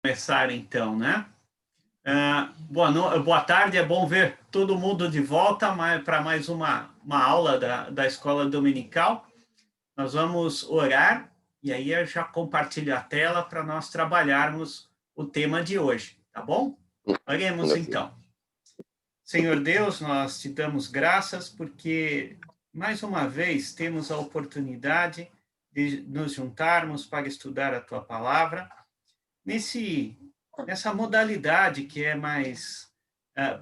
Começar então, né? Boa tarde, é bom ver todo mundo de volta para mais uma aula da Escola Dominical. Nós vamos orar e aí eu já compartilho a tela para nós trabalharmos o tema de hoje, tá bom? Oremos então. Senhor Deus, nós te damos graças porque mais uma vez temos a oportunidade de nos juntarmos para estudar a tua palavra nessa modalidade que é mais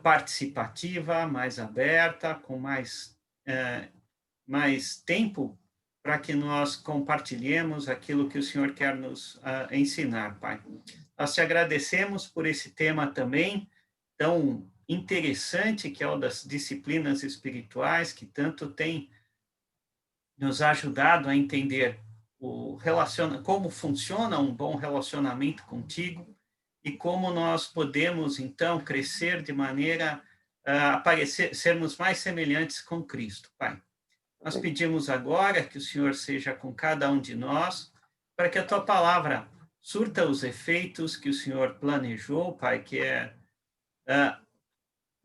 participativa, mais aberta, com mais tempo para que nós compartilhemos aquilo que o Senhor quer nos ensinar, Pai. Nós te agradecemos por esse tema também tão interessante, que é o das disciplinas espirituais, que tanto tem nos ajudado a entender como funciona um bom relacionamento contigo e como nós podemos, então, crescer de maneira a sermos mais semelhantes com Cristo, Pai. Nós pedimos agora que o Senhor seja com cada um de nós, para que a tua palavra surta os efeitos que o Senhor planejou, Pai, que é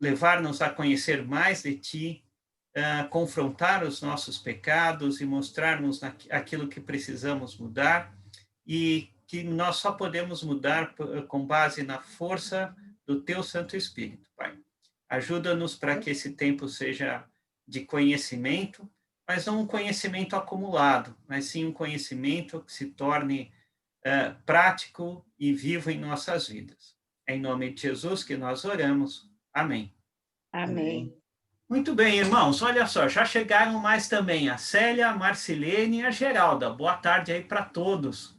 levar-nos a conhecer mais de ti, confrontar os nossos pecados e mostrar-nos aquilo que precisamos mudar e que nós só podemos mudar com base na força do teu Santo Espírito, Pai. Ajuda-nos para que esse tempo seja de conhecimento, mas não um conhecimento acumulado, mas sim um conhecimento que se torne prático e vivo em nossas vidas. É em nome de Jesus que nós oramos. Amém. Amém. Muito bem, irmãos. Olha só, já chegaram mais também a Célia, a Marcilene e a Geralda. Boa tarde aí para todos.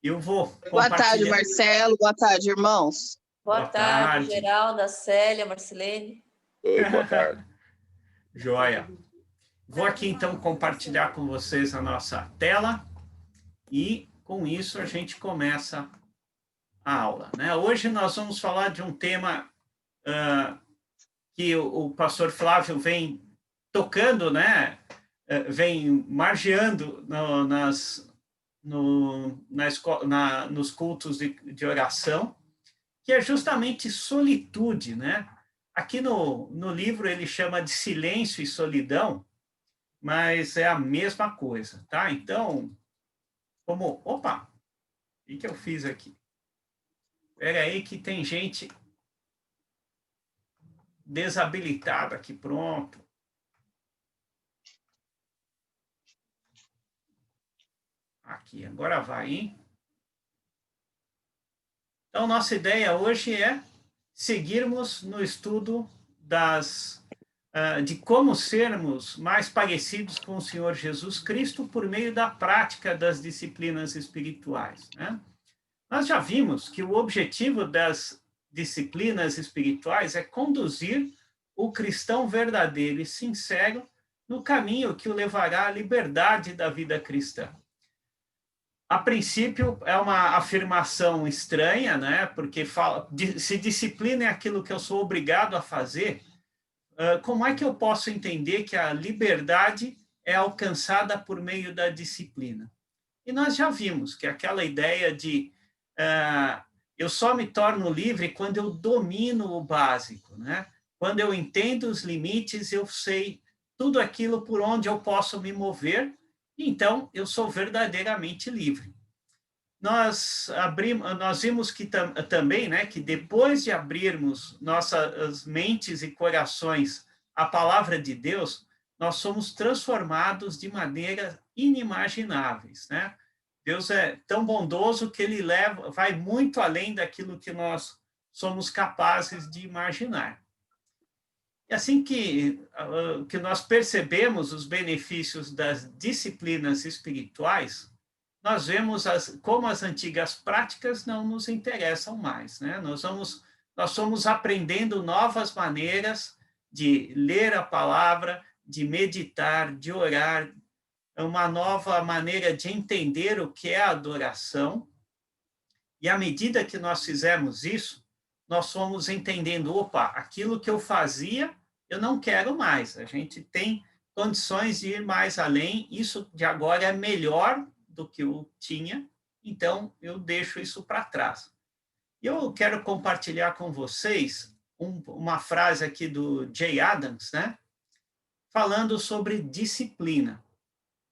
Eu vou compartilhar. Boa tarde, Marcelo. Boa tarde, irmãos. Boa tarde, Geralda, Célia, Marcilene. Oi, boa tarde. Joia. Vou aqui, então, compartilhar com vocês a nossa tela e, com isso, a gente começa a aula, né? Hoje nós vamos falar de um tema que o pastor Flávio vem tocando, né? Vem margeando nos cultos de oração, que é justamente solitude, né? Aqui no livro ele chama de silêncio e solidão, mas é a mesma coisa, tá? Então, opa, o que eu fiz aqui? Espera aí que tem gente desabilitada aqui, pronto. Aqui, agora vai, hein? Então, nossa ideia hoje é seguirmos no estudo de como sermos mais parecidos com o Senhor Jesus Cristo por meio da prática das disciplinas espirituais, né? Nós já vimos que o objetivo das disciplinas espirituais é conduzir o cristão verdadeiro e sincero no caminho que o levará à liberdade da vida cristã. A princípio, é uma afirmação estranha, né? Porque se disciplina é aquilo que eu sou obrigado a fazer, como é que eu posso entender que a liberdade é alcançada por meio da disciplina? E nós já vimos que aquela ideia de eu só me torno livre quando eu domino o básico, né? Quando eu entendo os limites, eu sei tudo aquilo por onde eu posso me mover, então eu sou verdadeiramente livre. Nós vimos que também, né, que depois de abrirmos nossas mentes e corações à palavra de Deus, nós somos transformados de maneira inimagináveis, né? Deus é tão bondoso que ele vai muito além daquilo que nós somos capazes de imaginar. E assim que nós percebemos os benefícios das disciplinas espirituais, nós vemos como as antigas práticas não nos interessam mais, né? Nós somos aprendendo novas maneiras de ler a palavra, de meditar, de orar, uma nova maneira de entender o que é a adoração. E à medida que nós fizemos isso, nós fomos entendendo, aquilo que eu fazia, eu não quero mais. A gente tem condições de ir mais além, isso de agora é melhor do que eu tinha, então eu deixo isso para trás. Eu quero compartilhar com vocês uma frase aqui do Jay Adams, né? Falando sobre disciplina.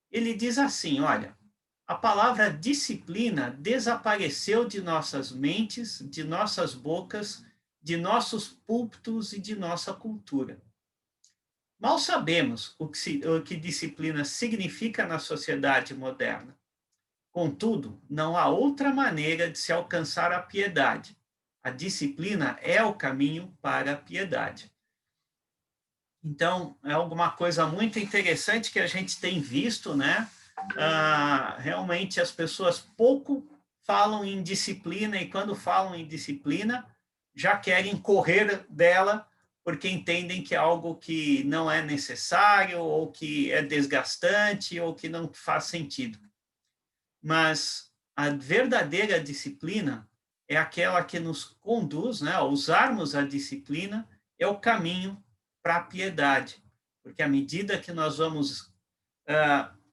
Ele diz assim, olha, a palavra disciplina desapareceu de nossas mentes, de nossas bocas, de nossos púlpitos e de nossa cultura. Mal sabemos o que disciplina significa na sociedade moderna. Contudo, não há outra maneira de se alcançar a piedade. A disciplina é o caminho para a piedade. Então, é alguma coisa muito interessante que a gente tem visto, né? Realmente as pessoas pouco falam em disciplina e quando falam em disciplina já querem correr dela porque entendem que é algo que não é necessário ou que é desgastante ou que não faz sentido. Mas a verdadeira disciplina é aquela que nos conduz, né, a usarmos a disciplina, é o caminho para a piedade, porque à medida que nós vamos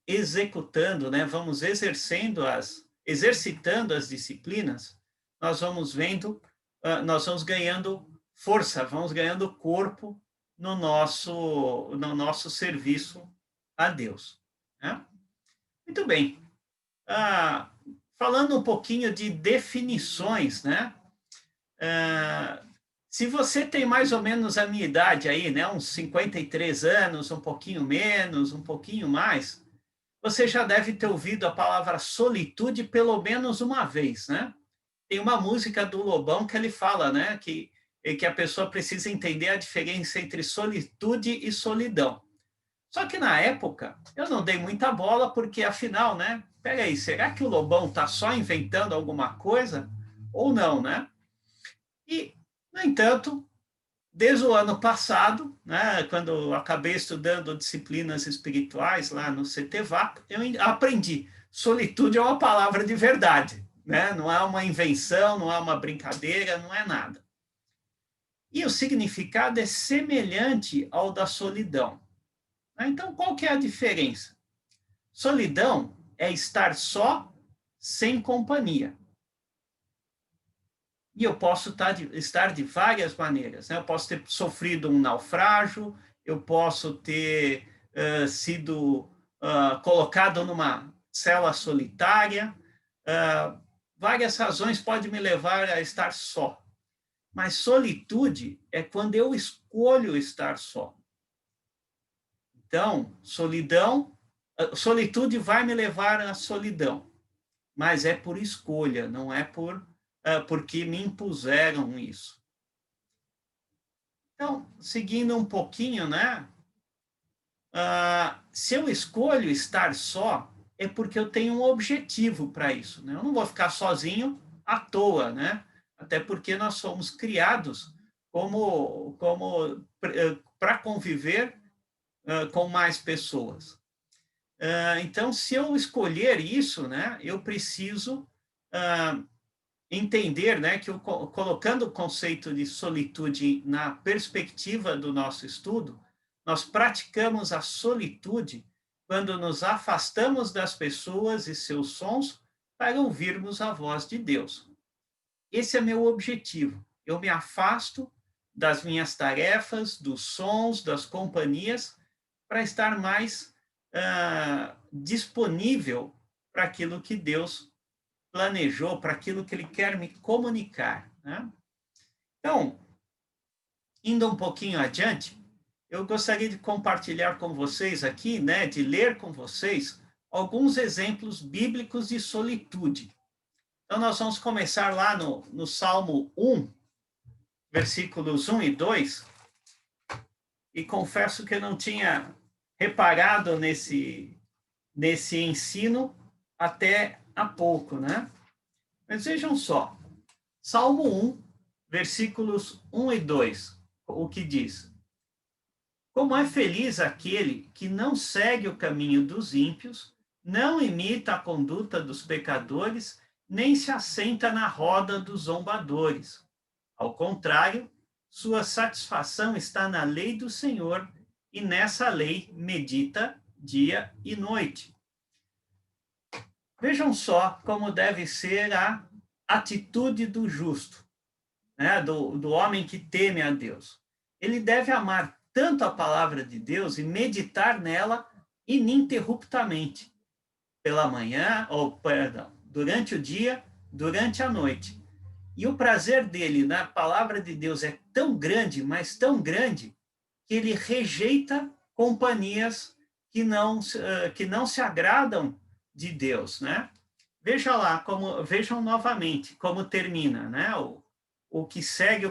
executando, né, vamos exercitando as disciplinas, nós vamos vendo, nós vamos ganhando força, vamos ganhando corpo no nosso serviço a Deus. Né? Muito bem. Falando um pouquinho de definições, né? Se você tem mais ou menos a minha idade aí, né? Uns 53 anos, um pouquinho menos, um pouquinho mais, você já deve ter ouvido a palavra solitude pelo menos uma vez, né? Tem uma música do Lobão que ele fala, né? Que a pessoa precisa entender a diferença entre solitude e solidão. Só que na época eu não dei muita bola, porque afinal, né? Peraí, será que o Lobão está só inventando alguma coisa ou não, né? E, no entanto, desde o ano passado, né, quando eu acabei estudando disciplinas espirituais lá no CTVAP, eu aprendi. Solitude é uma palavra de verdade, né? Não é uma invenção, não é uma brincadeira, não é nada. E o significado é semelhante ao da solidão. Então, qual que é a diferença? Solidão é estar só, sem companhia. E eu posso estar de várias maneiras. Né? Eu posso ter sofrido um naufrágio, eu posso ter sido colocado numa cela solitária. Várias razões podem me levar a estar só. Mas solitude é quando eu escolho estar só. Então, solitude vai me levar à solidão, mas é por escolha, não é porque me impuseram isso. Então, seguindo um pouquinho, né? Se eu escolho estar só, é porque eu tenho um objetivo para isso, né? Eu não vou ficar sozinho à toa, né? Até porque nós somos criados como para conviver com mais pessoas. Então, se eu escolher isso, né, eu preciso entender, né, que colocando o conceito de solitude na perspectiva do nosso estudo, nós praticamos a solitude quando nos afastamos das pessoas e seus sons para ouvirmos a voz de Deus. Esse é meu objetivo. Eu me afasto das minhas tarefas, dos sons, das companhias, para estar mais disponível para aquilo que Deus planejou, para aquilo que Ele quer me comunicar. Né? Então, indo um pouquinho adiante, eu gostaria de compartilhar com vocês aqui, né, de ler com vocês alguns exemplos bíblicos de solitude. Então, nós vamos começar lá no Salmo 1, versículos 1 e 2, e confesso que eu não tinha reparado nesse ensino até há pouco, né? Mas vejam só, Salmo 1, versículos 1 e 2, o que diz: Como é feliz aquele que não segue o caminho dos ímpios, não imita a conduta dos pecadores, nem se assenta na roda dos zombadores. Ao contrário, sua satisfação está na lei do Senhor, e nessa lei medita dia e noite. Vejam só como deve ser a atitude do justo. né, do homem que teme a Deus. Ele deve amar tanto a palavra de Deus e meditar nela ininterruptamente, pela manhã, ou perdão, durante o dia, durante a noite. E o prazer dele na palavra de Deus é tão grande, mas tão grande, que ele rejeita companhias que não se agradam de Deus, né? Vejam novamente como termina, né? O que segue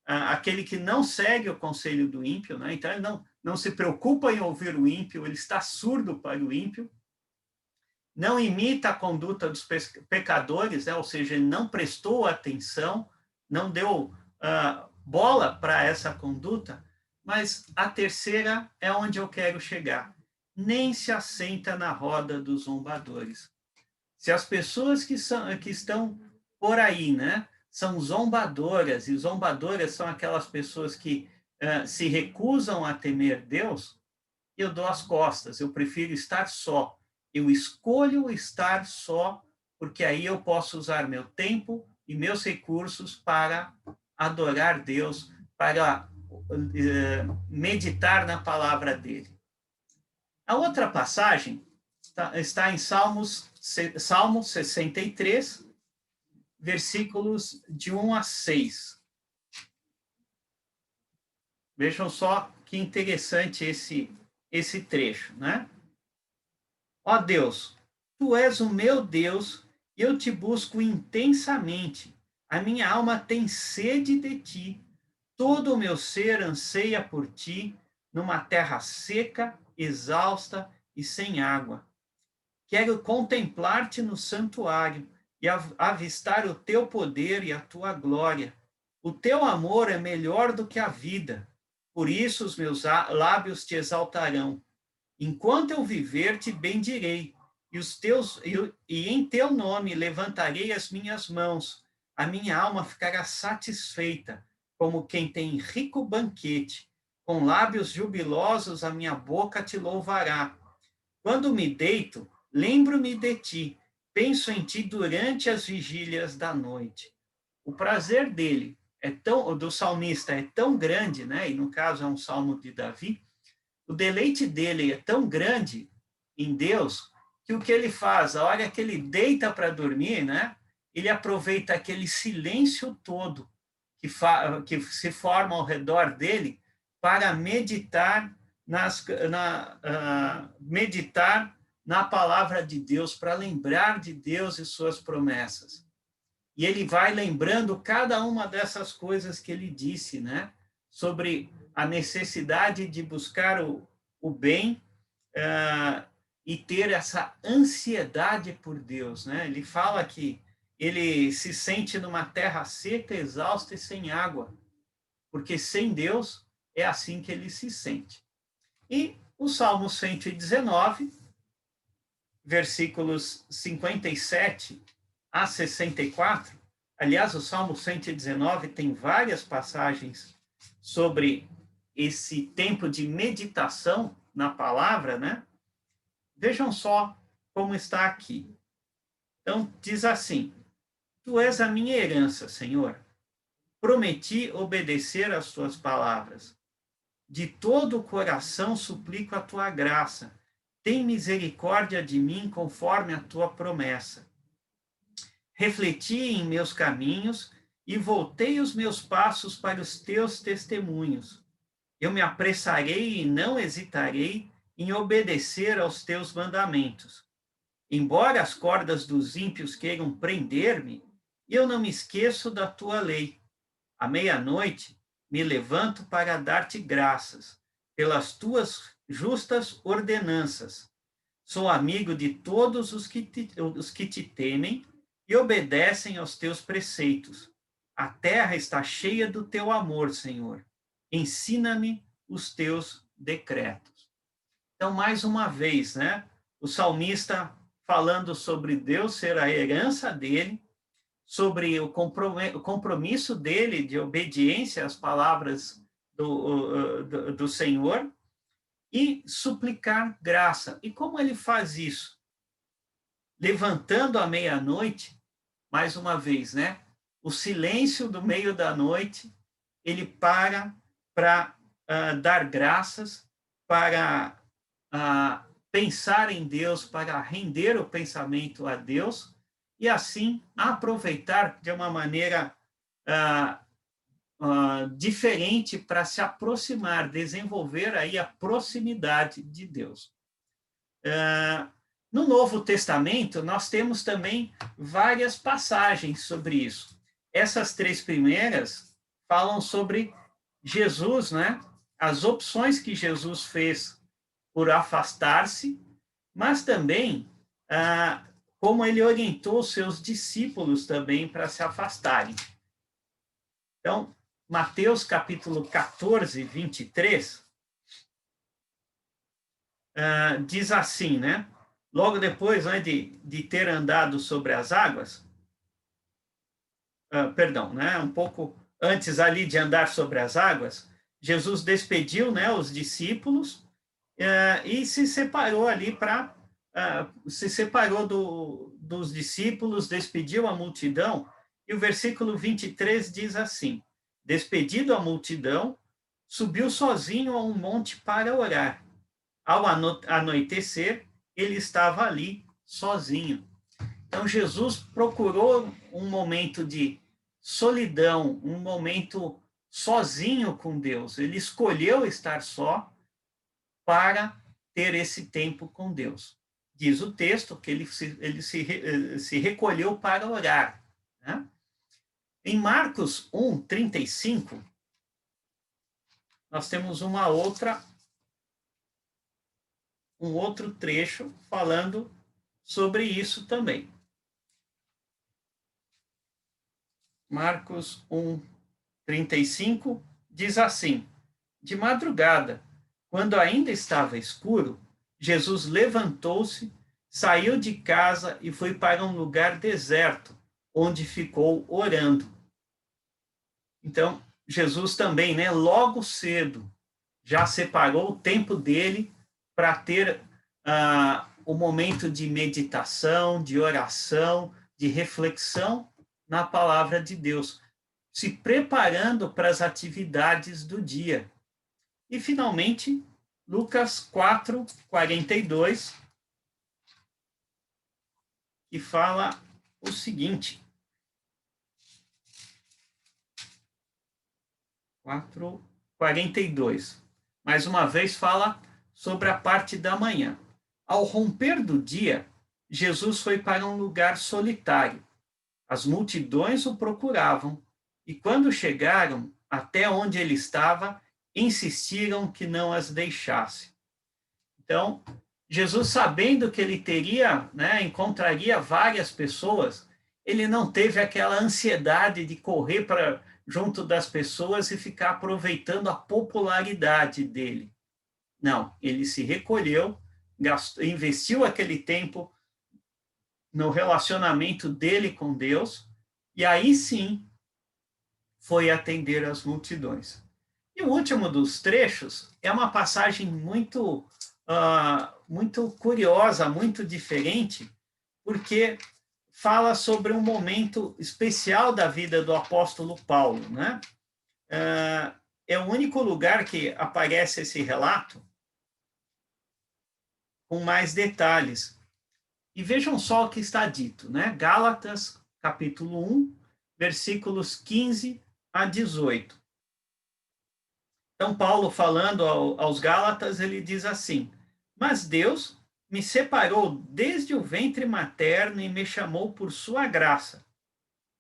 aquele que não segue o conselho do ímpio, né? Então ele não se preocupa em ouvir o ímpio, ele está surdo para o ímpio, não imita a conduta dos pecadores, né? Ou seja, ele não prestou atenção, não deu bola para essa conduta, mas a terceira é onde eu quero chegar. Nem se assenta na roda dos zombadores. Se as pessoas que estão por aí, né, são zombadoras, e zombadoras são aquelas pessoas que se recusam a temer Deus, eu dou as costas, eu prefiro estar só. Eu escolho estar só, porque aí eu posso usar meu tempo e meus recursos para adorar Deus, para meditar na palavra dele. A outra passagem está em Salmo 63, versículos de 1 a 6. Vejam só que interessante esse trecho, né? Ó Deus, tu és o meu Deus, e eu te busco intensamente. A minha alma tem sede de ti. Todo o meu ser anseia por ti, numa terra seca, exausta e sem água. Quero contemplar-te no santuário e avistar o teu poder e a tua glória. O teu amor é melhor do que a vida, por isso os meus lábios te exaltarão. Enquanto eu viver, te bendirei, e em teu nome levantarei as minhas mãos. A minha alma ficará satisfeita, como quem tem rico banquete. Com lábios jubilosos a minha boca te louvará. Quando me deito, lembro-me de ti, penso em ti durante as vigílias da noite. O prazer do salmista é tão grande, né? E no caso é um salmo de Davi. O deleite dele é tão grande em Deus que o que ele faz, a hora que ele deita para dormir, né? Ele aproveita aquele silêncio todo que se forma ao redor dele para meditar meditar na palavra de Deus, para lembrar de Deus e suas promessas. E ele vai lembrando cada uma dessas coisas que ele disse, né? Sobre a necessidade de buscar o bem e ter essa ansiedade por Deus, né? Ele fala que ele se sente numa terra seca, exausta e sem água, porque sem Deus é assim que ele se sente. E o Salmo 119, versículos 57 a 64, aliás, o Salmo 119 tem várias passagens sobre esse tempo de meditação na palavra, né? Vejam só como está aqui. Então, diz assim: Tu és a minha herança, Senhor. Prometi obedecer às tuas palavras. De todo o coração suplico a tua graça. Tem misericórdia de mim conforme a tua promessa. Refleti em meus caminhos e voltei os meus passos para os teus testemunhos. Eu me apressarei e não hesitarei em obedecer aos teus mandamentos. Embora as cordas dos ímpios queiram prender-me, eu não me esqueço da tua lei. À meia-noite, me levanto para dar-te graças pelas tuas justas ordenanças. Sou amigo de todos os que te temem e obedecem aos teus preceitos. A terra está cheia do teu amor, Senhor. Ensina-me os teus decretos. Então, mais uma vez, né? O salmista falando sobre Deus ser a herança dele, sobre o compromisso dele de obediência às palavras do Senhor e suplicar graça. E como ele faz isso? Levantando à meia-noite, mais uma vez, né? o silêncio do meio da noite, ele para dar graças, para pensar em Deus, para render o pensamento a Deus, e assim aproveitar de uma maneira diferente para se aproximar, desenvolver aí a proximidade de Deus. No Novo Testamento, nós temos também várias passagens sobre isso. Essas 3 primeiras falam sobre Jesus, né? As opções que Jesus fez por afastar-se, mas também como ele orientou seus discípulos também para se afastarem. Então, Mateus capítulo 14, 23, diz assim, né? Logo depois, né, de ter andado sobre as águas, perdão, né, um pouco antes ali de andar sobre as águas, Jesus despediu, né, os discípulos e se separou ali se separou dos discípulos, despediu a multidão, e o versículo 23 diz assim: despedido a multidão, subiu sozinho a um monte para orar. Ao anoitecer, ele estava ali sozinho. Então, Jesus procurou um momento de solidão, um momento sozinho com Deus. Ele escolheu estar só para ter esse tempo com Deus. Diz o texto que ele se recolheu para orar. Né? Em Marcos 1, 35, nós temos um outro trecho falando sobre isso também. Marcos 1, 35 diz assim: de madrugada, quando ainda estava escuro, Jesus levantou-se, saiu de casa e foi para um lugar deserto, onde ficou orando. Então, Jesus também, né, logo cedo, já separou o tempo dele para ter o momento de meditação, de oração, de reflexão na palavra de Deus, se preparando para as atividades do dia. E, finalmente, Lucas 4, 42, que fala o seguinte. 4, 42. Mais uma vez fala sobre a parte da manhã. Ao romper do dia, Jesus foi para um lugar solitário. As multidões o procuravam, e quando chegaram até onde ele estava, insistiram que não as deixasse. Então, Jesus, sabendo que ele encontraria várias pessoas, ele não teve aquela ansiedade de correr para junto das pessoas e ficar aproveitando a popularidade dele. Não, ele se recolheu, investiu aquele tempo no relacionamento dele com Deus, e aí sim foi atender as multidões. E o último dos trechos é uma passagem muito curiosa, muito diferente, porque fala sobre um momento especial da vida do apóstolo Paulo, né? É o único lugar que aparece esse relato com mais detalhes. E vejam só o que está dito, né? Gálatas, capítulo 1, versículos 15 a 18. Então, Paulo, falando aos Gálatas, ele diz assim: mas Deus me separou desde o ventre materno e me chamou por sua graça,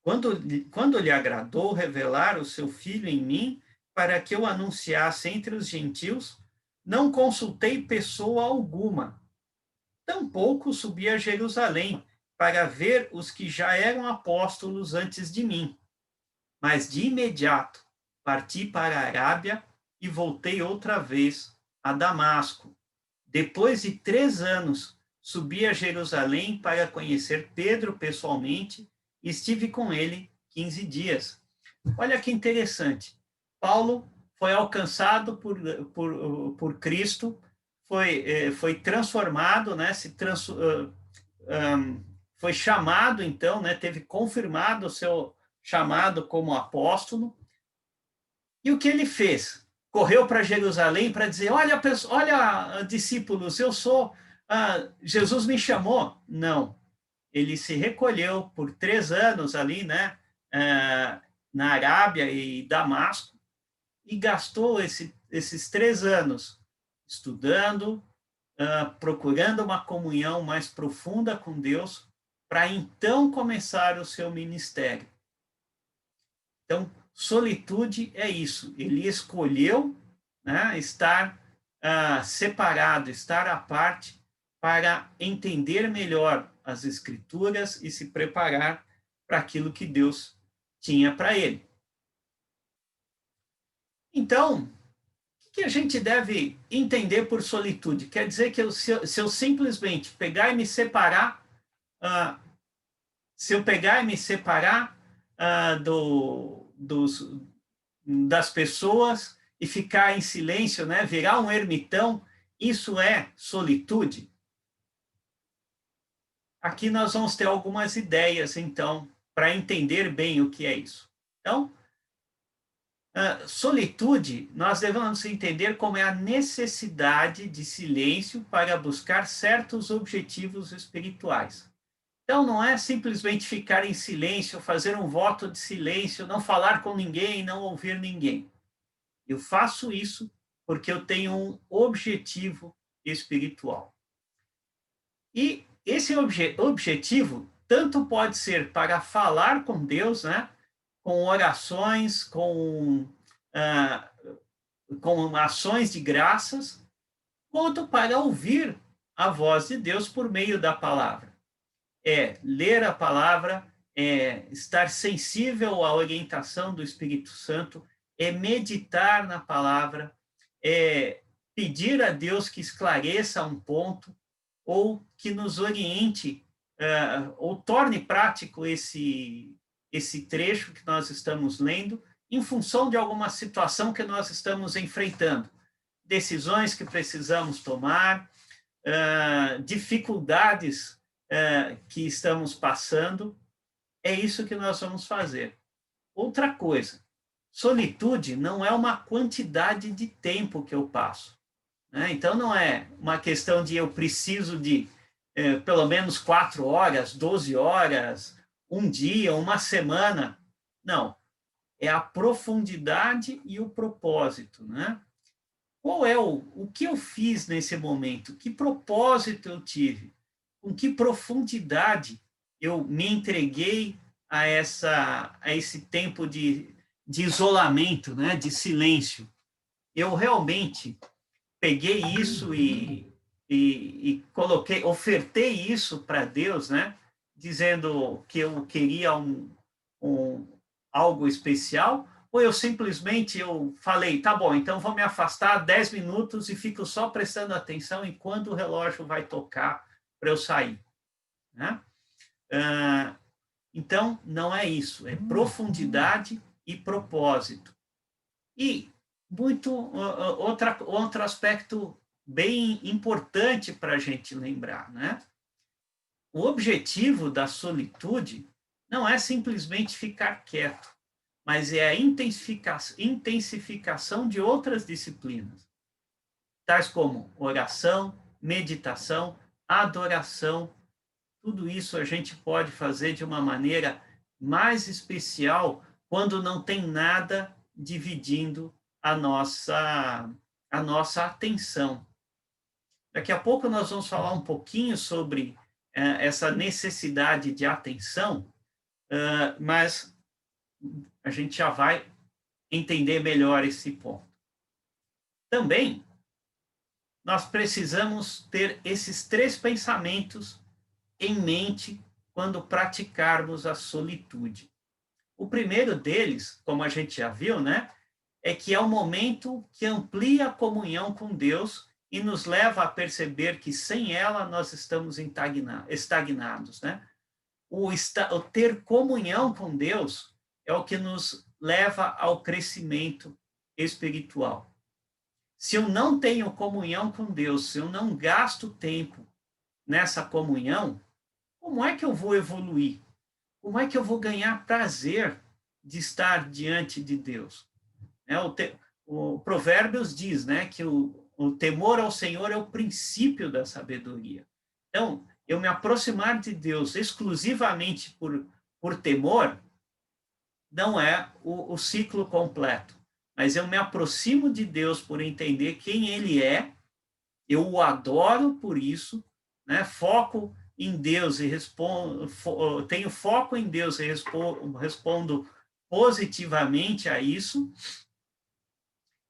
quando lhe agradou revelar o seu Filho em mim, para que eu anunciasse entre os gentios, não consultei pessoa alguma. Tampouco subi a Jerusalém para ver os que já eram apóstolos antes de mim. Mas de imediato parti para a Arábia e voltei outra vez a Damasco. Depois de 3 anos, subi a Jerusalém para conhecer Pedro pessoalmente e estive com ele 15 dias. Olha que interessante. Paulo foi alcançado por Cristo, foi transformado, né? Foi chamado, então, né? Teve confirmado chamado como apóstolo. E o que ele fez? Correu para Jerusalém para dizer, olha, discípulos, Jesus me chamou. Não. Ele se recolheu por 3 anos ali, né, na Arábia e Damasco, e gastou esses 3 anos estudando, procurando uma comunhão mais profunda com Deus, para então começar o seu ministério. Então, solitude é isso. Ele escolheu, né, estar separado, estar à parte, para entender melhor as Escrituras e se preparar para aquilo que Deus tinha para ele. Então, o que a gente deve entender por solitude? Quer dizer que se eu simplesmente pegar e me separar, das pessoas e ficar em silêncio, né? Virar um ermitão, isso é solitude? Aqui nós vamos ter algumas ideias, então, para entender bem o que é isso. Então, solitude, nós devemos entender como é a necessidade de silêncio para buscar certos objetivos espirituais. Então, não é simplesmente ficar em silêncio, fazer um voto de silêncio, não falar com ninguém, não ouvir ninguém. Eu faço isso porque eu tenho um objetivo espiritual. E esse objetivo tanto pode ser para falar com Deus, né, com orações, com ações de graças, quanto para ouvir a voz de Deus por meio da palavra. É ler a palavra, é estar sensível à orientação do Espírito Santo, é meditar na palavra, é pedir a Deus que esclareça um ponto, ou que nos oriente, ou torne prático esse trecho que nós estamos lendo, em função de alguma situação que nós estamos enfrentando. Decisões que precisamos tomar, dificuldades que estamos passando, é isso que nós vamos fazer. Outra coisa, solitude não é uma quantidade de tempo que eu passo, né? Então, não é uma questão de eu preciso de pelo menos 4 horas, 12 horas, um dia, uma semana. Não, é a profundidade e o propósito, né? Qual é o que eu fiz nesse momento? Que propósito eu tive? Com que profundidade eu me entreguei a esse tempo de isolamento, né, de silêncio? Eu realmente peguei isso e coloquei, ofertei isso para Deus, né, dizendo que eu queria algo especial, ou eu simplesmente falei, tá bom, então vou me afastar 10 minutos e fico só prestando atenção em quando o relógio vai tocar para eu sair, né? Então, não é isso, é profundidade e propósito. E outro aspecto bem importante para a gente lembrar, né? O objetivo da solitude não é simplesmente ficar quieto, mas é a intensificação de outras disciplinas, tais como oração, meditação, adoração. Tudo isso a gente pode fazer de uma maneira mais especial quando não tem nada dividindo a nossa atenção. Daqui a pouco nós vamos falar um pouquinho sobre essa necessidade de atenção, mas a gente já vai entender melhor esse ponto. Também, nós precisamos ter esses 3 pensamentos em mente quando praticarmos a solitude. O primeiro deles, como a gente já viu, né, é que é o momento que amplia a comunhão com Deus e nos leva a perceber que sem ela nós estamos estagnados, né? O ter comunhão com Deus é o que nos leva ao crescimento espiritual. Se eu não tenho comunhão com Deus, se eu não gasto tempo nessa comunhão, como é que eu vou evoluir? Como é que eu vou ganhar prazer de estar diante de Deus. O Provérbios diz, né, que o temor ao Senhor é o princípio da sabedoria. Então, eu me aproximar de Deus exclusivamente por temor não é o ciclo completo, mas eu me aproximo de Deus por entender quem Ele é, eu o adoro por isso, né? Foco em Deus e tenho foco em Deus e respondo positivamente a isso,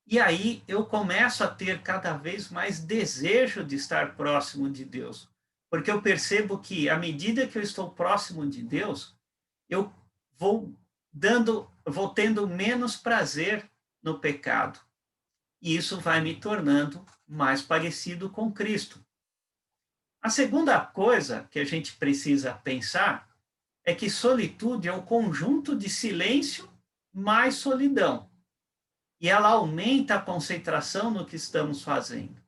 e aí eu começo a ter cada vez mais desejo de estar próximo de Deus, porque eu percebo que, à medida que eu estou próximo de Deus, eu vou tendo menos prazer no pecado, e isso vai me tornando mais parecido com Cristo. A segunda coisa que a gente precisa pensar é que solitude é o conjunto de silêncio mais solidão. E ela aumenta a concentração no que estamos fazendo.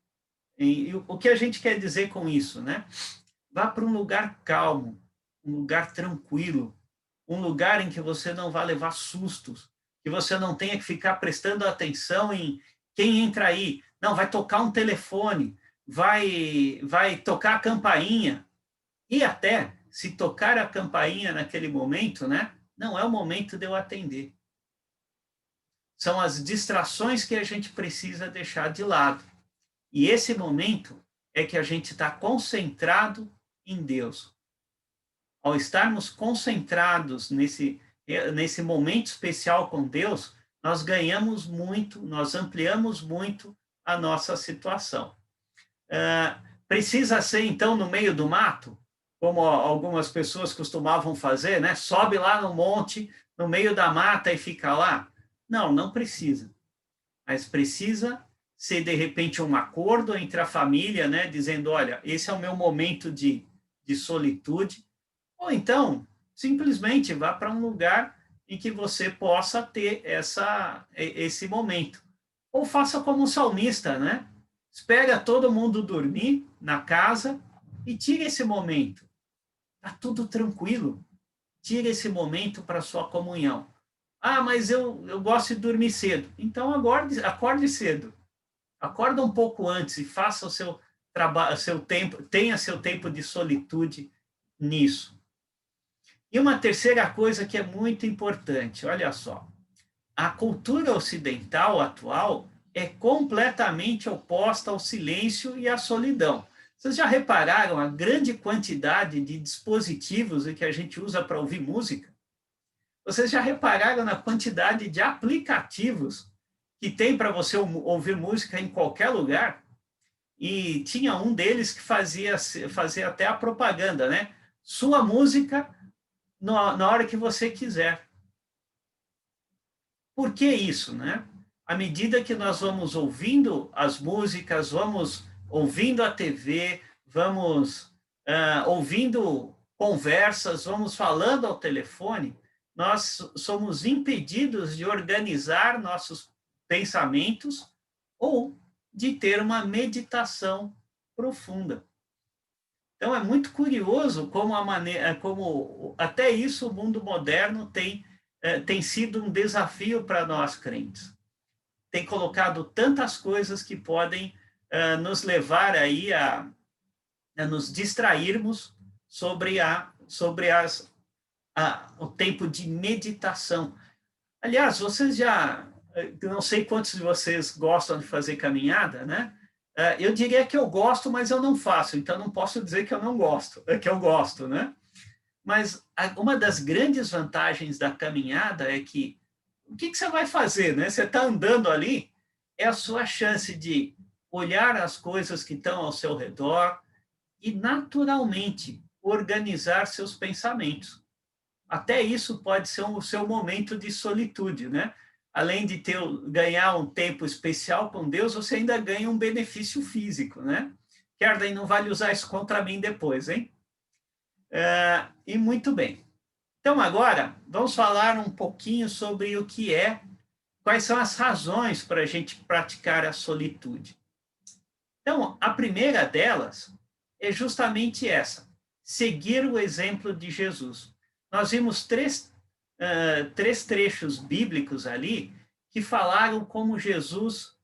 E o que a gente quer dizer com isso, né? Vá para um lugar calmo, um lugar tranquilo, um lugar em que você não vai levar sustos, que você não tenha que ficar prestando atenção em quem entra aí. Não, vai tocar um telefone, vai tocar a campainha. E até, se tocar a campainha naquele momento, né? Não é o momento de eu atender. São as distrações que a gente precisa deixar de lado. E esse momento é que a gente está concentrado em Deus. Ao estarmos concentrados nesse momento especial com Deus, nós ganhamos muito, nós ampliamos muito a nossa situação. Precisa ser, então, no meio do mato, como algumas pessoas costumavam fazer, né? Sobe lá no monte, no meio da mata e fica lá. Não, não precisa. Mas precisa ser, de repente, um acordo entre a família, né? Dizendo, olha, esse é o meu momento de solitude. Ou então, simplesmente vá para um lugar em que você possa ter esse momento. Ou faça como o salmista, né? Espera todo mundo dormir na casa e tire esse momento. Está tudo tranquilo. Tire esse momento para a sua comunhão. Ah, mas eu gosto de dormir cedo. Então, acorde cedo. Acorda um pouco antes e faça o seu trabalho, tenha seu tempo de solitude nisso. E uma terceira coisa que é muito importante, olha só. A cultura ocidental atual é completamente oposta ao silêncio e à solidão. Vocês já repararam a grande quantidade de dispositivos que a gente usa para ouvir música? Vocês já repararam na quantidade de aplicativos que tem para você ouvir música em qualquer lugar? E tinha um deles que fazia até a propaganda, né? Sua música na hora que você quiser. Por que isso, né? À medida que nós vamos ouvindo as músicas, vamos ouvindo a TV, vamos ouvindo conversas, vamos falando ao telefone, nós somos impedidos de organizar nossos pensamentos ou de ter uma meditação profunda. Então, é muito curioso como até isso o mundo moderno tem sido um desafio para nós crentes. Tem colocado tantas coisas que podem nos levar aí a nos distrairmos sobre o tempo de meditação. Aliás, vocês não sei quantos de vocês gostam de fazer caminhada, né? Eu diria que eu gosto, mas eu não faço, então não posso dizer que eu não gosto, que eu gosto, né? Mas uma das grandes vantagens da caminhada é que o que você vai fazer, né? Você está andando ali, é a sua chance de olhar as coisas que estão ao seu redor e, naturalmente, organizar seus pensamentos. Até isso pode ser o seu momento de solitude, né? Além de ganhar um tempo especial com Deus, você ainda ganha um benefício físico, né? Kerden, não vale usar isso contra mim depois, hein? E muito bem. Então, agora, vamos falar um pouquinho sobre quais são as razões para a gente praticar a solitude. Então, a primeira delas é justamente essa: seguir o exemplo de Jesus. Nós vimos três três trechos bíblicos ali que falaram como Jesus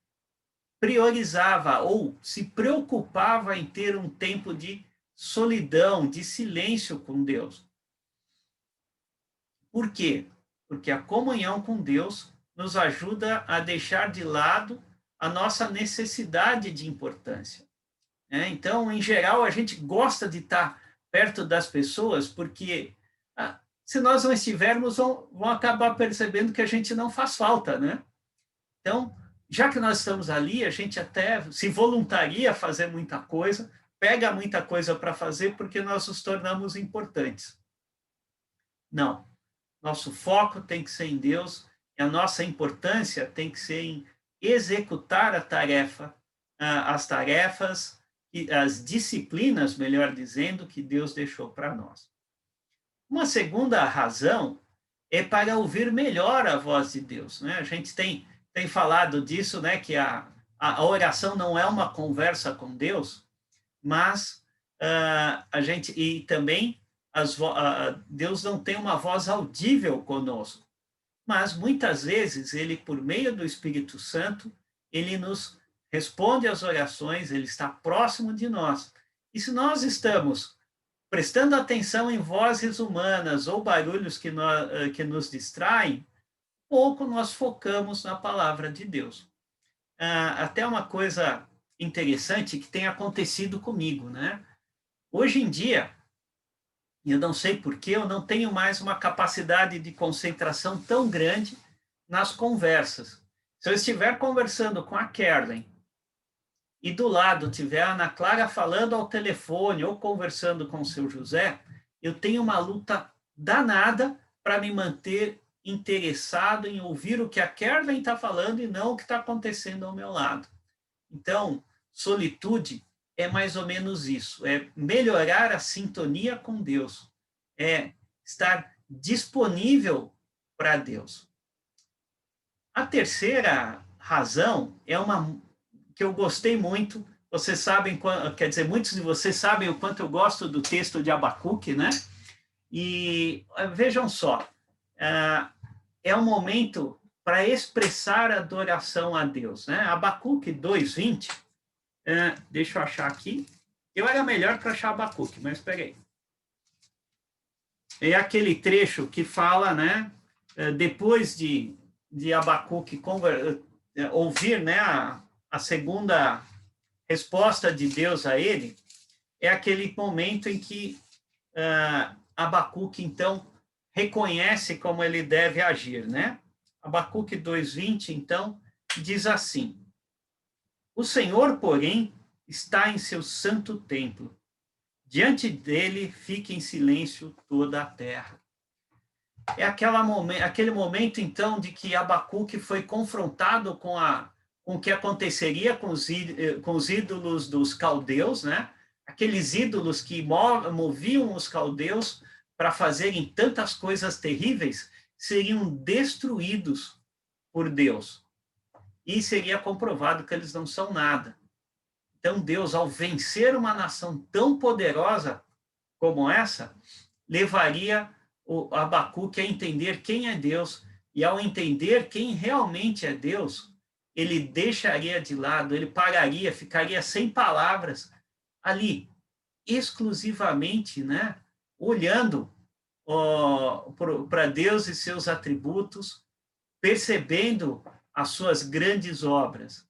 priorizava ou se preocupava em ter um tempo de solidão, de silêncio com Deus. Por quê? Porque a comunhão com Deus nos ajuda a deixar de lado a nossa necessidade de importância. Então, em geral, a gente gosta de estar perto das pessoas porque se nós não estivermos, vão acabar percebendo que a gente não faz falta, né? Então, já que nós estamos ali, a gente até se voluntaria a fazer muita coisa, pega muita coisa para fazer porque nós nos tornamos importantes. Não. Nosso foco tem que ser em Deus e a nossa importância tem que ser em executar a tarefa, as tarefas, as disciplinas, melhor dizendo, que Deus deixou para nós. Uma segunda razão é para ouvir melhor a voz de Deus, né? A gente tem falado disso, né? Que a oração não é uma conversa com Deus, mas a gente e também Deus não tem uma voz audível conosco, mas muitas vezes ele, por meio do Espírito Santo, ele nos responde às orações, ele está próximo de nós. E se nós estamos prestando atenção em vozes humanas ou barulhos que nos distraem, pouco nós focamos na palavra de Deus. Até uma coisa interessante que tem acontecido comigo, né? Hoje em dia, eu não sei porquê, eu não tenho mais uma capacidade de concentração tão grande nas conversas. Se eu estiver conversando com a Kerlen e do lado tiver a Ana Clara falando ao telefone ou conversando com o seu José, eu tenho uma luta danada para me manter interessado em ouvir o que a Kerlen está falando e não o que está acontecendo ao meu lado. Então, solitude é mais ou menos isso, é melhorar a sintonia com Deus, é estar disponível para Deus. A terceira razão é uma que eu gostei muito, vocês sabem, quer dizer, muitos de vocês sabem o quanto eu gosto do texto de Abacuque, né? E vejam só, é um momento para expressar adoração a Deus, né? Abacuque 2:20, deixa eu achar aqui. Eu era melhor para achar Abacuque, mas espera aí. É aquele trecho que fala, né? Depois de Abacuque ouvir, né, a segunda resposta de Deus a ele, é aquele momento em que Abacuque, então, reconhece como ele deve agir, né? Abacuque 2:20, então, diz assim: o Senhor, porém, está em seu santo templo. Diante dele fica em silêncio toda a terra. É aquele momento, então, de que Abacuque foi confrontado com o que aconteceria com os ídolos dos caldeus, né? Aqueles ídolos que moviam os caldeus para fazerem tantas coisas terríveis, seriam destruídos por Deus. E seria comprovado que eles não são nada. Então, Deus, ao vencer uma nação tão poderosa como essa, levaria o Abacuque a entender quem é Deus, e ao entender quem realmente é Deus, ele deixaria de lado, ele pararia, ficaria sem palavras ali, exclusivamente, né, olhando para Deus e seus atributos, percebendo as suas grandes obras.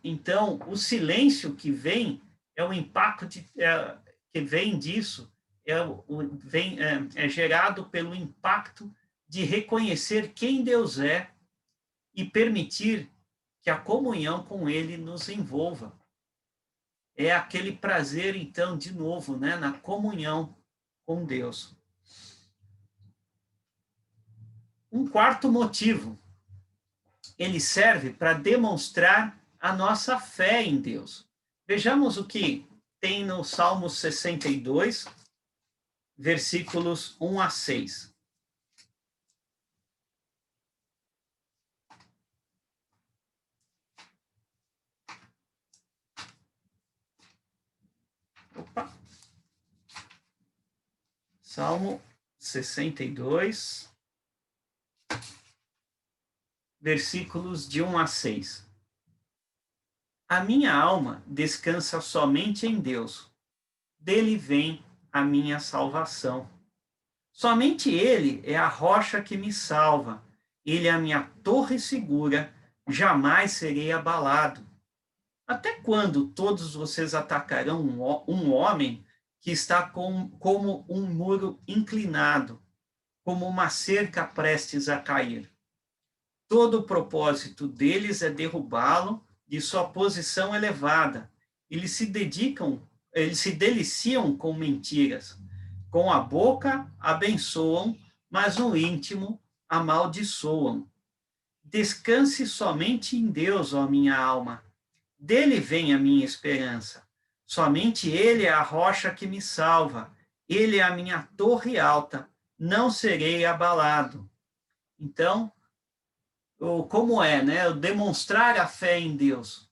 Então, o silêncio que vem é o impacto que vem disso, é gerado pelo impacto de reconhecer quem Deus é e permitir que a comunhão com Ele nos envolva. É aquele prazer, então, de novo, né, na comunhão com Deus. Um quarto motivo, ele serve para demonstrar a nossa fé em Deus. Vejamos o que tem no Salmo 62, versículos 1-6. Salmo 62, versículos de 1 a 6. A minha alma descansa somente em Deus. Dele vem a minha salvação. Somente Ele é a rocha que me salva. Ele é a minha torre segura. Jamais serei abalado. Até quando todos vocês atacarão um homem que está como um muro inclinado, como uma cerca prestes a cair? Todo o propósito deles é derrubá-lo de sua posição elevada. Eles se deliciam com mentiras. Com a boca abençoam, mas no íntimo amaldiçoam. Descanse somente em Deus, ó minha alma. Dele vem a minha esperança. Somente Ele é a rocha que me salva. Ele é a minha torre alta. Não serei abalado. Então, como é, né? Eu demonstrar a fé em Deus.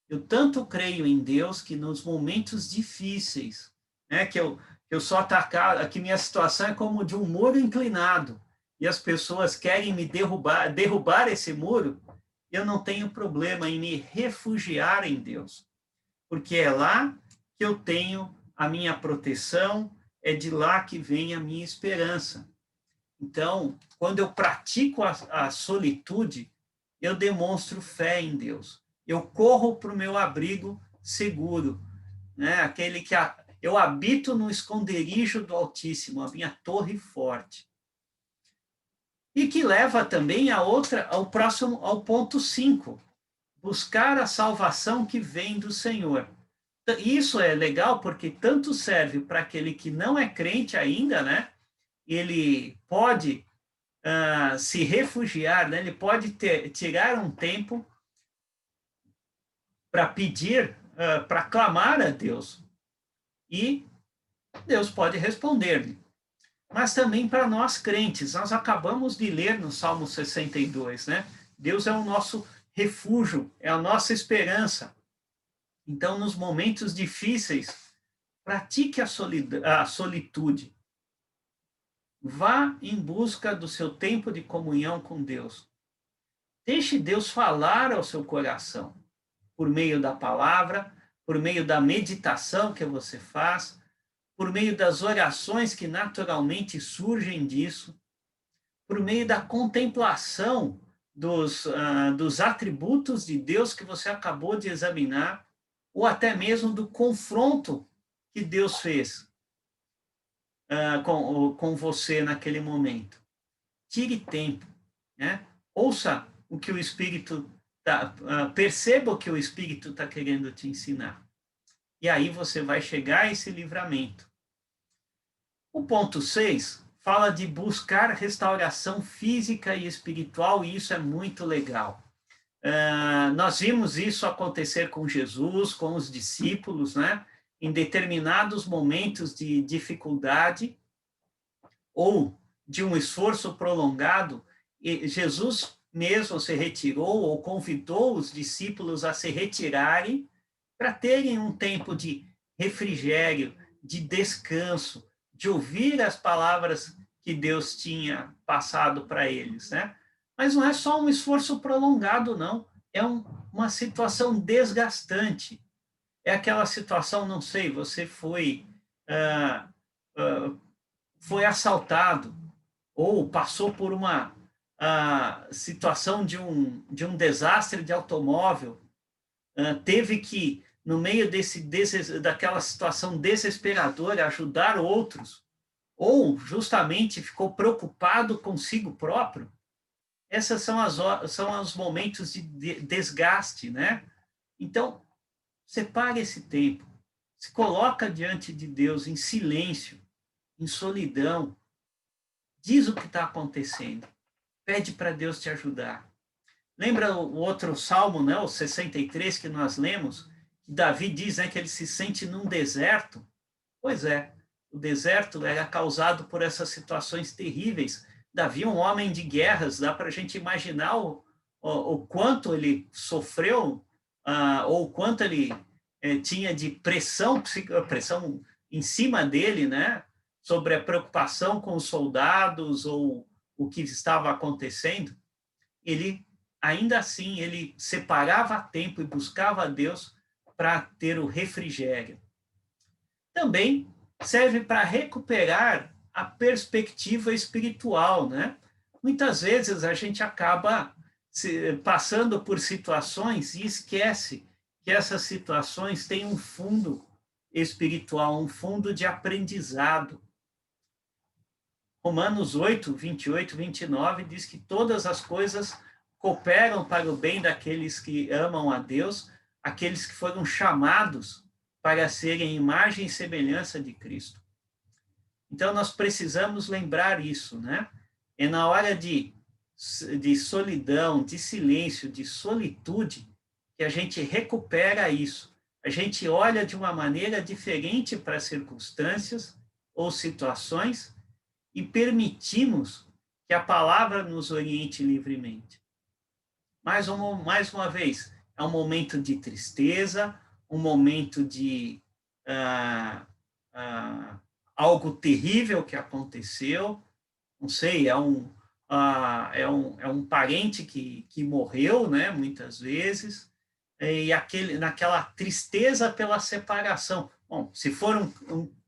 Eu tanto creio em Deus que nos momentos difíceis, né, que eu sou atacado, que minha situação é como de um muro inclinado, e as pessoas querem me derrubar esse muro, eu não tenho problema em me refugiar em Deus, porque é lá que eu tenho a minha proteção, é de lá que vem a minha esperança. Então, quando eu pratico a solitude, eu demonstro fé em Deus. Eu corro para o meu abrigo seguro, né? Aquele que eu habito no esconderijo do Altíssimo, a minha torre forte. E que leva também ao ponto 5, buscar a salvação que vem do Senhor. Isso é legal porque tanto serve para aquele que não é crente ainda, né? Ele pode se refugiar, né? Ele pode tirar um tempo para pedir, para clamar a Deus. E Deus pode responder-lhe. Mas também para nós crentes, nós acabamos de ler no Salmo 62, né? Deus é o nosso refúgio, é a nossa esperança. Então, nos momentos difíceis, pratique a solitude. Vá em busca do seu tempo de comunhão com Deus. Deixe Deus falar ao seu coração, por meio da palavra, por meio da meditação que você faz, por meio das orações que naturalmente surgem disso, por meio da contemplação dos atributos de Deus que você acabou de examinar, ou até mesmo do confronto que Deus fez com você naquele momento. Tire tempo, né? Ouça o que o Espírito perceba o que o Espírito está querendo te ensinar. E aí você vai chegar a esse livramento. O ponto 6 fala de buscar restauração física e espiritual, e isso é muito legal. Nós vimos isso acontecer com Jesus, com os discípulos, né? Em determinados momentos de dificuldade ou de um esforço prolongado, Jesus mesmo se retirou ou convidou os discípulos a se retirarem para terem um tempo de refrigério, de descanso, de ouvir as palavras que Deus tinha passado para eles, né? Mas não é só um esforço prolongado, não. É uma situação desgastante. É aquela situação, não sei, você foi assaltado ou passou por uma situação de um desastre de automóvel, teve que, no meio daquela situação desesperadora, ajudar outros, ou justamente ficou preocupado consigo próprio. Essas são os momentos de desgaste, né? Então, separe esse tempo, se coloca diante de Deus em silêncio, em solidão, diz o que está acontecendo, pede para Deus te ajudar. Lembra o outro salmo, né, o 63, que nós lemos? Davi diz, né, que ele se sente num deserto. Pois é, o deserto era causado por essas situações terríveis. Davi, um homem de guerras, dá para a gente imaginar o quanto ele sofreu, ou o quanto ele tinha de pressão em cima dele, né? sobre a preocupação com os soldados ou o que estava acontecendo, ele, ainda assim, ele separava tempo e buscava a Deus para ter o refrigério. Também serve para recuperar a perspectiva espiritual, né? Muitas vezes a gente acaba passando por situações e esquece que essas situações têm um fundo espiritual, um fundo de aprendizado. Romanos 8, 28, 29 diz que todas as coisas cooperam para o bem daqueles que amam a Deus, aqueles que foram chamados para serem imagem e semelhança de Cristo. Então, nós precisamos lembrar isso, né? É na hora de solidão, de silêncio, de solitude, que a gente recupera isso. A gente olha de uma maneira diferente para as circunstâncias ou situações e permitimos que a palavra nos oriente livremente. Mais uma vez, é um momento de tristeza, um momento de algo terrível que aconteceu, não sei, é um parente que morreu, né, muitas vezes, e naquela tristeza pela separação. Bom, se for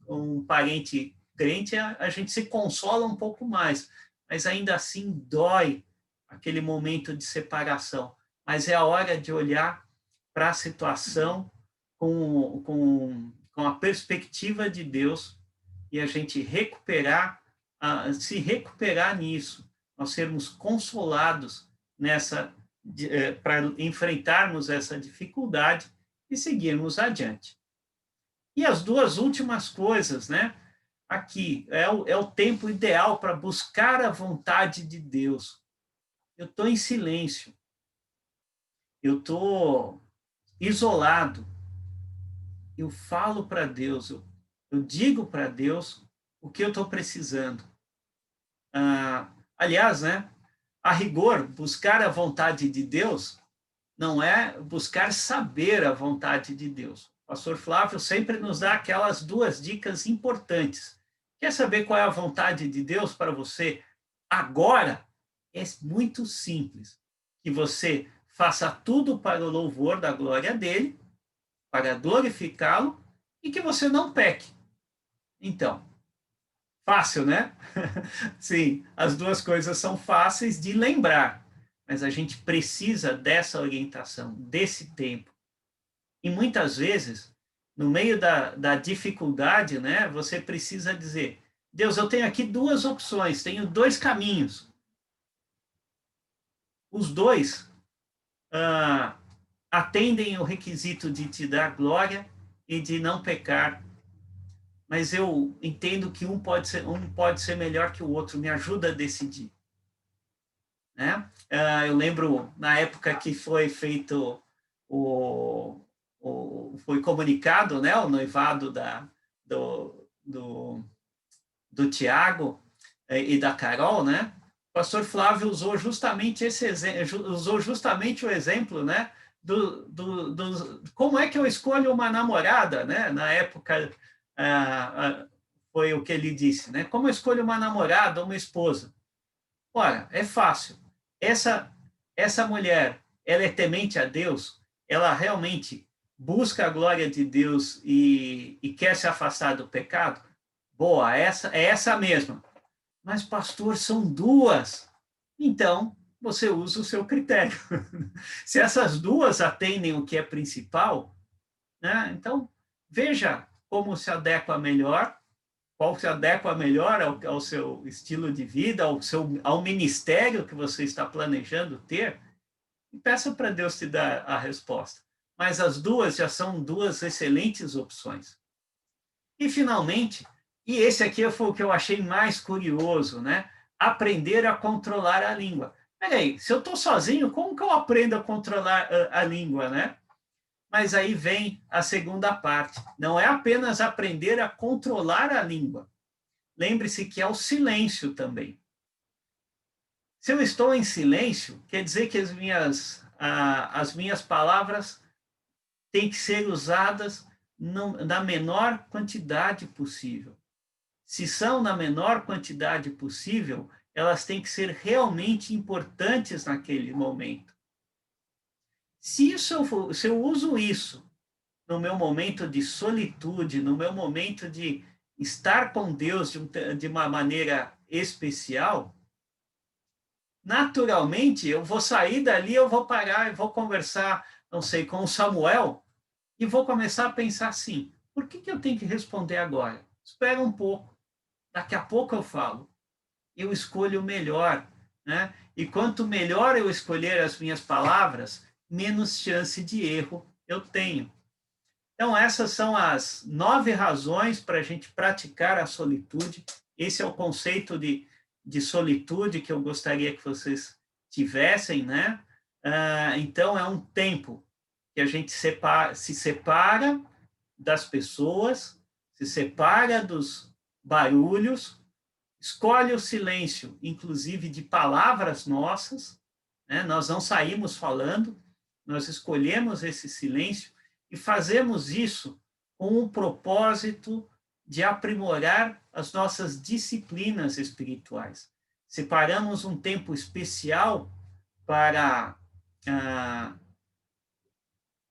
um parente crente, a gente se consola um pouco mais, mas ainda assim dói aquele momento de separação. Mas é a hora de olhar para a situação com a perspectiva de Deus e a gente se recuperar nisso, nós sermos consolados para enfrentarmos essa dificuldade e seguirmos adiante. E as duas últimas coisas, né? Aqui é o tempo ideal para buscar a vontade de Deus. Eu estou em silêncio, eu estou isolado, eu falo para Deus, eu digo para Deus o que eu estou precisando. Aliás, né, a rigor, buscar a vontade de Deus não é buscar saber a vontade de Deus. O pastor Flávio sempre nos dá aquelas duas dicas importantes. Quer saber qual é a vontade de Deus para você agora? É muito simples. Que você faça tudo para o louvor da glória dele, para glorificá-lo, e que você não peque. Então, fácil, né? Sim, as duas coisas são fáceis de lembrar, mas a gente precisa dessa orientação, desse tempo. E muitas vezes, no meio da dificuldade, né, você precisa dizer, Deus, eu tenho aqui duas opções, tenho dois caminhos. Os dois atendem o requisito de te dar glória e de não pecar. Mas eu entendo que um pode ser melhor que o outro, me ajuda a decidir. Né? Eu lembro, na época que foi feito foi comunicado, né, o noivado do Tiago e da Carol, né? O pastor Flávio usou justamente o exemplo, né, como é que eu escolho uma namorada, né? Na época foi o que ele disse, né? Como eu escolho uma namorada ou uma esposa? Ora, é fácil. Essa mulher, ela é temente a Deus, ela realmente busca a glória de Deus e quer se afastar do pecado? Boa, é essa mesma. Mas, pastor, são duas. Então, você usa o seu critério. Se essas duas atendem o que é principal, né? Então, veja como se adequa melhor, qual se adequa melhor ao seu estilo de vida, ao ministério que você está planejando ter, e peça para Deus te dar a resposta. Mas as duas já são duas excelentes opções. E, finalmente, e esse aqui foi o que eu achei mais curioso, né? Aprender a controlar a língua. Peraí, se eu estou sozinho, como que eu aprendo a controlar a língua, né? Mas aí vem a segunda parte. Não é apenas aprender a controlar a língua. Lembre-se que é o silêncio também. Se eu estou em silêncio, quer dizer que as minhas palavras têm que ser usadas na menor quantidade possível. se são na menor quantidade possível, elas têm que ser realmente importantes naquele momento. Se eu uso isso no meu momento de solitude, no meu momento de estar com Deus de uma maneira especial, naturalmente eu vou sair dali, eu vou parar, eu vou conversar, não sei, com o Samuel, e vou começar a pensar assim: por que eu tenho que responder agora? Espera um pouco, daqui a pouco eu falo. Eu escolho melhor, né? E quanto melhor eu escolher as minhas palavras, menos chance de erro eu tenho. Então, essas são as 9 razões para a gente praticar a solitude. Esse é o conceito de solitude que eu gostaria que vocês tivessem, né? Então, é um tempo que a gente se separa das pessoas, se separa dos barulhos, escolhe o silêncio, inclusive de palavras nossas, né? Nós não saímos falando, nós escolhemos esse silêncio e fazemos isso com o propósito de aprimorar as nossas disciplinas espirituais. Separamos um tempo especial para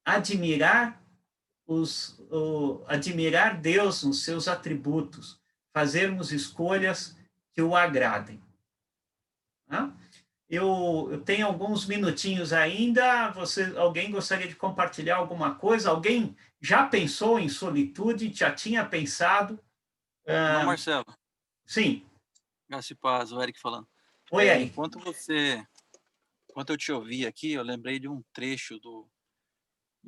admirar admirar Deus nos seus atributos, fazermos escolhas que o agradem. Tá? Eu tenho alguns minutinhos ainda. Alguém gostaria de compartilhar alguma coisa? Alguém já pensou em solitude? Já tinha pensado? Irmão Marcelo, Sim. graça e paz, o Eric falando. Oi, Eric. Enquanto eu te ouvi aqui, eu lembrei de um trecho do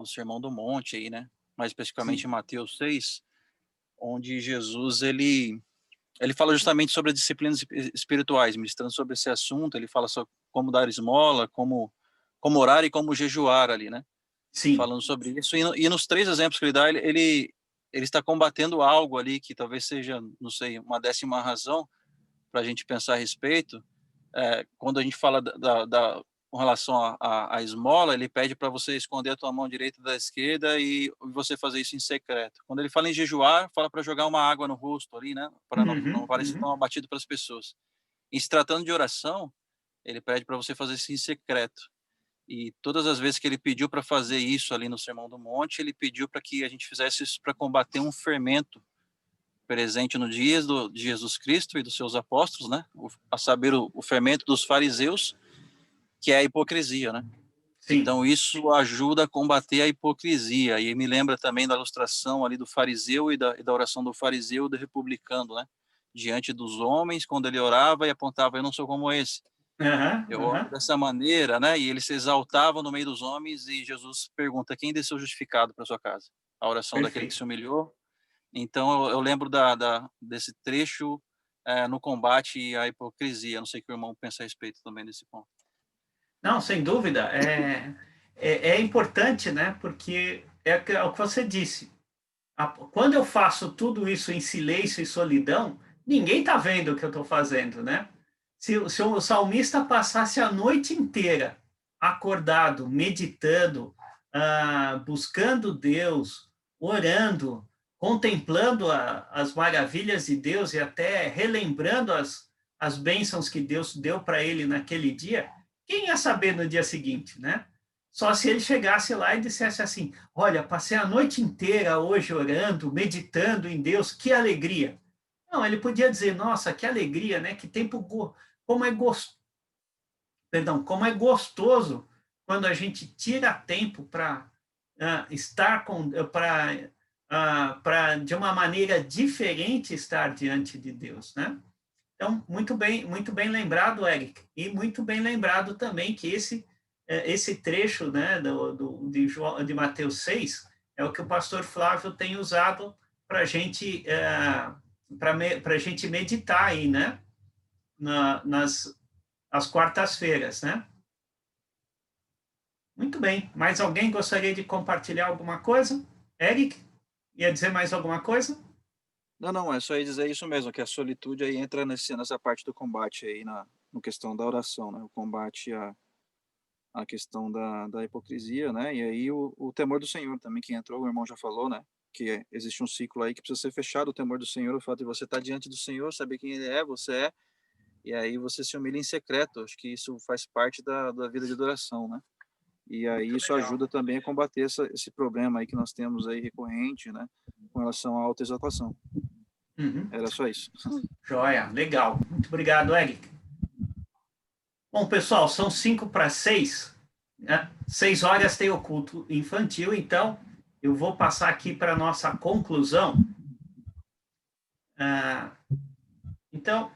Sermão do Monte aí, né? Mais especificamente Sim. em Mateus 6, onde Jesus, ele fala justamente sobre as disciplinas espirituais, ministrando sobre esse assunto. Ele fala sobre como dar esmola, como orar e como jejuar ali, né? Sim. Falando sobre isso. E nos 3 exemplos que ele dá, ele está combatendo algo ali que talvez seja, não sei, uma 10ª razão para a gente pensar a respeito. Quando a gente fala com relação à esmola, ele pede para você esconder a tua mão direita da esquerda e você fazer isso em secreto. Quando ele fala em jejuar, fala para jogar uma água no rosto ali, né? Para não parecer tão abatido para as pessoas. E se tratando de oração, ele pede para você fazer isso em secreto. E todas as vezes que ele pediu para fazer isso ali no Sermão do Monte, ele pediu para que a gente fizesse isso para combater um fermento presente no dias de Jesus Cristo e dos seus apóstolos, né? A saber, o fermento dos fariseus, que é a hipocrisia, né? Sim. Então, isso ajuda a combater a hipocrisia. E me lembra também da ilustração ali do fariseu e da oração do fariseu e do republicano, né? Diante dos homens, quando ele orava e apontava: eu não sou como esse. Eu oro dessa maneira, né? E ele se exaltava no meio dos homens, e Jesus pergunta: quem desceu justificado para sua casa? A oração daquele que se humilhou. Então, eu lembro desse trecho no combate à hipocrisia. Não sei o que o irmão pensa a respeito também desse ponto. Não, sem dúvida. É importante, né? Porque é o que você disse. Quando eu faço tudo isso em silêncio e solidão, ninguém está vendo o que eu estou fazendo, né? Se o salmista passasse a noite inteira acordado, meditando, buscando Deus, orando, contemplando as maravilhas de Deus e até relembrando as bênçãos que Deus deu para ele naquele dia, quem ia saber no dia seguinte, né? Só se ele chegasse lá e dissesse assim: olha, passei a noite inteira hoje orando, meditando em Deus, que alegria. Não, ele podia dizer: nossa, que alegria, né? Que tempo, como é gostoso, perdão, como é gostoso quando a gente tira tempo para estar para de uma maneira diferente estar diante de Deus, né? Então, muito bem lembrado, Eric, e muito bem lembrado também que esse trecho, né, de Mateus 6 é o que o pastor Flávio tem usado para gente, a gente meditar aí, né, nas quartas-feiras, né? Muito bem. Mais alguém gostaria de compartilhar alguma coisa? Eric, ia dizer mais alguma coisa? Não, é só ia dizer isso mesmo, que a solitude aí entra nessa parte do combate aí, no questão da oração, né? O combate a questão da hipocrisia, né? E aí o temor do Senhor também, que entrou, o irmão já falou, né? que existe um ciclo aí que precisa ser fechado, o temor do Senhor, o fato de você estar diante do Senhor, saber quem Ele é, você é, e aí você se humilha em secreto. Acho que isso faz parte da vida de adoração, né? E aí isso ajuda também a combater esse problema aí que nós temos aí recorrente, né? Com relação à autoexaltação. Era só isso. Joia, legal. Muito obrigado, Eric. Bom, pessoal, são 5:06, né? 6 horas tem o culto infantil, então eu vou passar aqui para a nossa conclusão. Então,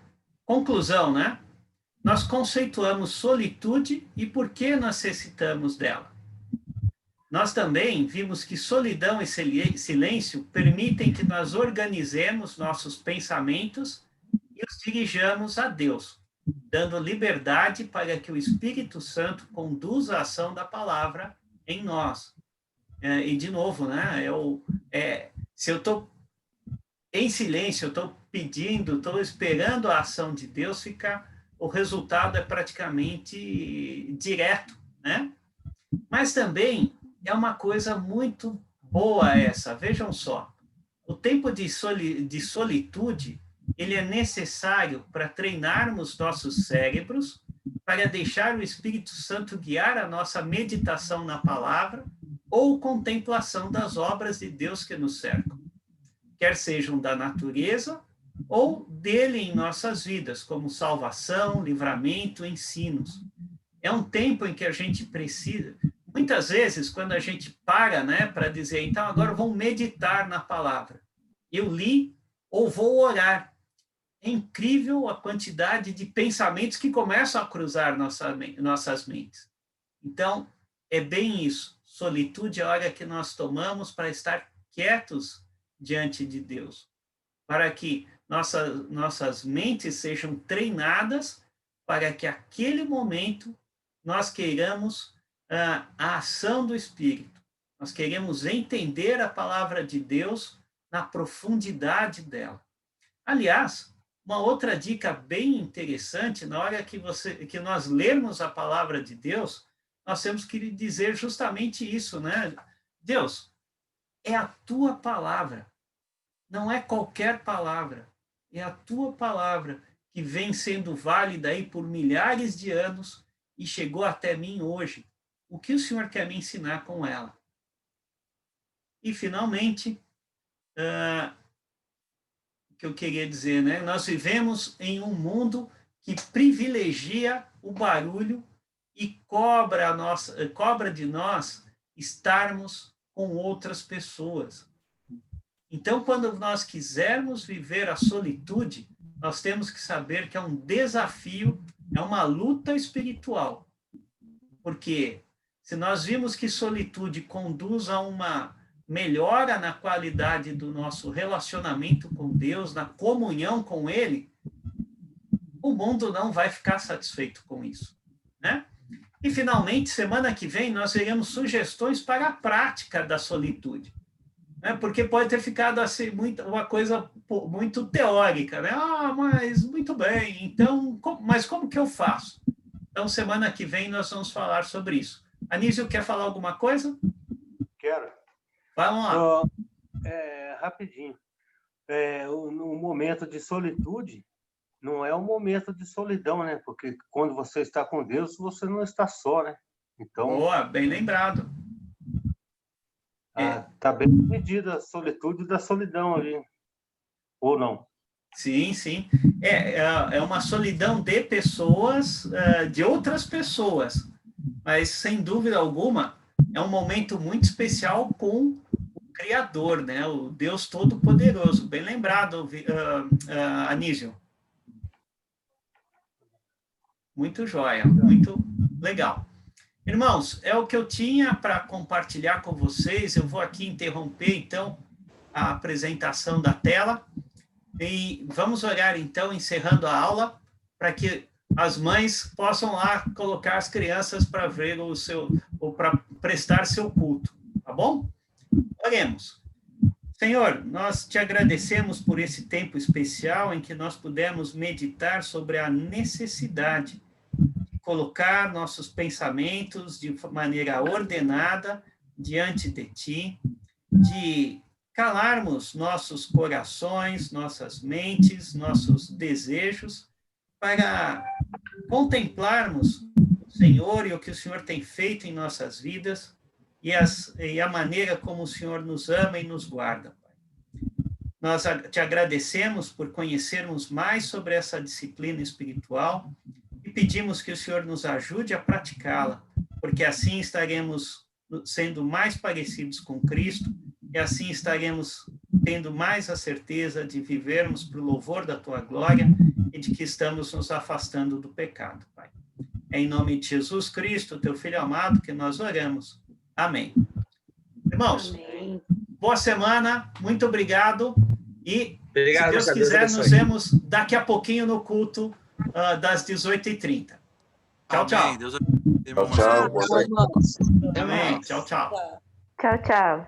conclusão, né? Nós conceituamos solitude e por que necessitamos dela. Nós também vimos que solidão e silêncio permitem que nós organizemos nossos pensamentos e os dirijamos a Deus, dando liberdade para que o Espírito Santo conduza a ação da palavra em nós. E, de novo, né? Se eu estou em silêncio, eu estou pedindo, estou esperando a ação de Deus, o resultado é praticamente direto, né? Mas também é uma coisa muito boa essa, vejam só. O tempo de solitude, ele é necessário para treinarmos nossos cérebros, para deixar o Espírito Santo guiar a nossa meditação na palavra ou contemplação das obras de Deus que nos cercam, quer sejam da natureza ou dele em nossas vidas, como salvação, livramento, ensinos. É um tempo em que a gente precisa, muitas vezes, quando a gente para, né, para dizer, então agora vamos meditar na palavra. Eu li ou vou orar. É incrível a quantidade de pensamentos que começam a cruzar nossas mentes. Então, é bem isso. Solitude é a hora que nós tomamos para estar quietos diante de Deus, para que nossas mentes sejam treinadas para que aquele momento nós queiramos a ação do Espírito. Nós queremos entender a palavra de Deus na profundidade dela. Aliás, uma outra dica bem interessante, na hora que nós lermos a palavra de Deus, nós temos que dizer justamente isso, né? Deus, é a tua palavra, não é qualquer palavra, é a tua palavra que vem sendo válida aí por milhares de anos e chegou até mim hoje. O que o Senhor quer me ensinar com ela? E, finalmente, o que eu queria dizer, né? Nós vivemos em um mundo que privilegia o barulho e cobra de nós estarmos com outras pessoas. Então, quando nós quisermos viver a solitude, nós temos que saber que é um desafio, é uma luta espiritual. Porque se nós vimos que solitude conduz a uma melhora na qualidade do nosso relacionamento com Deus, na comunhão com Ele, o mundo não vai ficar satisfeito com isso, né? E, finalmente, semana que vem, nós veremos sugestões para a prática da solitude, né? Porque pode ter ficado assim, uma coisa muito teórica, né? Mas muito bem, então, mas como que eu faço? Então, semana que vem, nós vamos falar sobre isso. Anísio, quer falar alguma coisa? Quero. Vamos lá. Rapidinho. No momento de solitude, não é um momento de solidão, né? Porque quando você está com Deus, você não está só, né? Então, boa, bem lembrado. Tá bem medida a solitude da solidão ali. Ou não? Sim, sim. É uma solidão de pessoas, de outras pessoas. Mas, sem dúvida alguma, é um momento muito especial com o Criador, né? O Deus Todo-Poderoso. Bem lembrado, Anísio. Muito joia, muito legal. Irmãos, é o que eu tinha para compartilhar com vocês. Eu vou aqui interromper, então, a apresentação da tela. E vamos orar, então, encerrando a aula, para que as mães possam lá colocar as crianças para ver ou para prestar seu culto, tá bom? Oremos. Senhor, nós te agradecemos por esse tempo especial em que nós pudemos meditar sobre a necessidade de colocar nossos pensamentos de maneira ordenada diante de ti, de calarmos nossos corações, nossas mentes, nossos desejos, para contemplarmos o Senhor e o que o Senhor tem feito em nossas vidas e a maneira como o Senhor nos ama e nos guarda, Pai. Nós te agradecemos por conhecermos mais sobre essa disciplina espiritual e pedimos que o Senhor nos ajude a praticá-la, porque assim estaremos sendo mais parecidos com Cristo e assim estaremos tendo mais a certeza de vivermos para o louvor da Tua glória e de que estamos nos afastando do pecado, Pai. É em nome de Jesus Cristo, Teu Filho amado, que nós oramos. Amém. Irmãos, Amém. boa semana, muito obrigado e, Obrigado, se Deus Deus quiser, abençoe. nos vemos daqui a pouquinho no culto das 18h30. Tchau, tchau. Amém. Deus abençoe, irmão Tchau, Marcelo. boa noite. Irmãos. Amém. Tchau, tchau. Tá. Tchau, tchau.